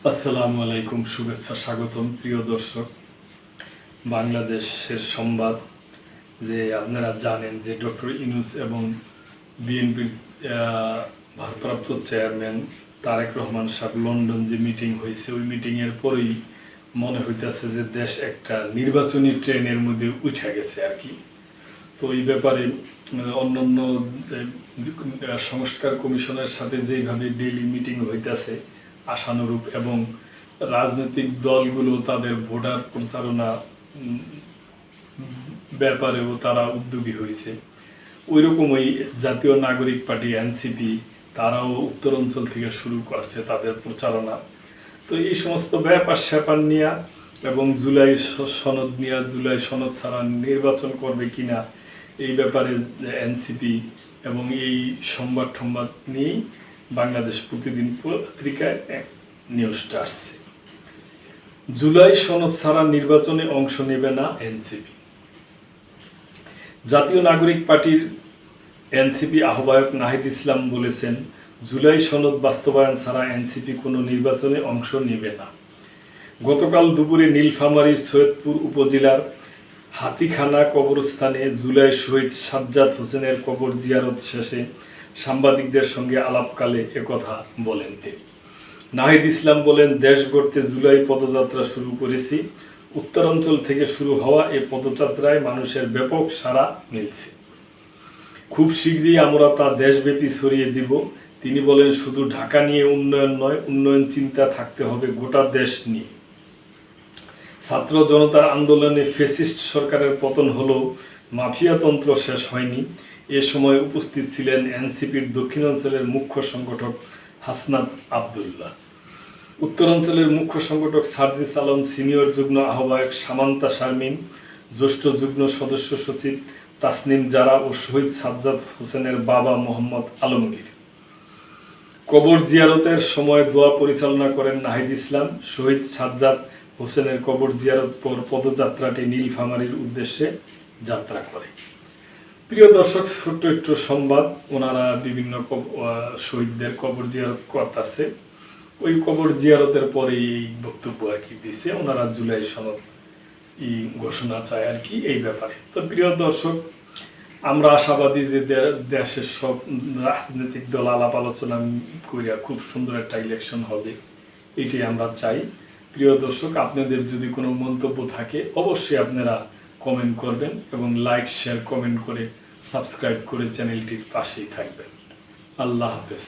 আসসালামু আলাইকুম, শুভেচ্ছা, স্বাগতম প্রিয় দর্শক। বাংলাদেশের সংবাদ যে আপনারা জানেন যে ডক্টর ইউনূস এবং বিএনপির ভারপ্রাপ্ত চেয়ারম্যান তারেক রহমান সাহেব লন্ডন যে মিটিং হয়েছে, ওই মিটিংয়ের পরেই মনে হইতেছে যে দেশ একটা নির্বাচনী ট্রেনের মধ্যে উঠে গেছে আর কি। তো এই ব্যাপারে অন্যান্য সংস্কার কমিশনের সাথে যেইভাবে ডেইলি মিটিং হইতেছে আশানুরূপ, এবং রাজনৈতিক দলগুলো তাদের ভোটার প্রচারণা ব্যাপারেও তারা উদ্যোগী হয়েছে, ওই রকমই জাতীয় নাগরিক পার্টি এনসিপি তারাও উত্তরাঞ্চল থেকে শুরু করছে তাদের প্রচারণা। তো এই সমস্ত ব্যাপার স্যাপার নিয়ে এবং জুলাই সনদ নিয়ে, জুলাই সনদ ছাড়া নির্বাচন করবে কিনা, এই ব্যাপারে এনসিপি এবং এই সংবাদ নিয়েই বাংলাদেশ প্রতিদিন পত্রিকায় নিউজটা আসছে। জুলাই সনদ ছাড়া নির্বাচনে অংশ নেবে না এনসিপি। জাতীয় নাগরিক পার্টির এনসিপি আহ্বায়ক নাহিদ ইসলাম বলেছেন, জুলাই সনদ বাস্তবায়ন ছাড়া এনসিপি কোনো নির্বাচনে অংশ নেবে না। গতকাল দুপুরে নীলফামারীর সৈয়দপুর উপজেলার হাতিখানা কবরস্থানে জুলাই শহীদ সাজ্জাদ হোসেনের কবর জিয়ারত শেষে সাংবাদিকদের সঙ্গে আলাপকালে একথা বলেন তিনি। নাহিদ ইসলাম বলেন, দেশ গড়তে জুলাই পদযাত্রা শুরু করেছি। উত্তরাঞ্চল থেকে শুরু হওয়া এই পদযাত্রায় মানুষের ব্যাপক সাড়া মিলছে। খুব শীঘ্রই আমরা তা দেশব্যাপী ছড়িয়ে দিব। তিনি বলেন, শুধু ঢাকা নিয়ে উন্নয়ন নয়, উন্নয়ন চিন্তা থাকতে হবে গোটা দেশ নিয়ে। ছাত্র জনতার আন্দোলনে ফ্যাসিস্ট সরকারের পতন হলেও মাফিয়াতন্ত্র শেষ হয়নি। এ সময় উপস্থিত ছিলেন এনসিপির দক্ষিণাঞ্চলের মুখ্য সংগঠক হাসনাত আবদুল্লাহ, উত্তরাঞ্চলের মুখ্য সংগঠক সার্জিস আলম, সিনিয়র যুগ্ম আহ্বায়ক সামান্তা শারমিন, জ্যেষ্ঠ যুগ্ম সদস্য সচিব তাসনিম জারা ও শহীদ সাজ্জাদ হোসেনের বাবা মোহাম্মদ আলমগীর। কবর জিয়ারতের সময় দোয়া পরিচালনা করেন নাহিদ ইসলাম। শহীদ সাজ্জাদ হোসেনের কবর জিয়ারত পর পদযাত্রাটি নীলফামারীর উদ্দেশ্যে যাত্রা করে। প্রিয় দর্শক, ছোট্ট একটু সংবাদ, ওনারা বিভিন্ন শহীদদের কবর জিয়ারত করতেছে। ওই কবর জিয়ারতের পরে এই বক্তব্য আর কি দিছে, ওনারা জুলাই সনদ ঘোষণা চায় আর কি এই ব্যাপারে। তো প্রিয় দর্শক, আমরা আশাবাদী যে দেশের সব রাজনৈতিক দল আলাপ আলোচনা করিয়া খুব সুন্দর একটা ইলেকশন হবে, এটাই আমরা চাই। প্রিয় দর্শক, আপনাদের যদি কোনো মন্তব্য থাকে অবশ্যই আপনারা কমেন্ট করবেন এবং লাইক, শেয়ার, কমেন্ট করে সাবস্ক্রাইব করে চ্যানেলটির পাশেই থাকবেন। আল্লাহ হাফেজ।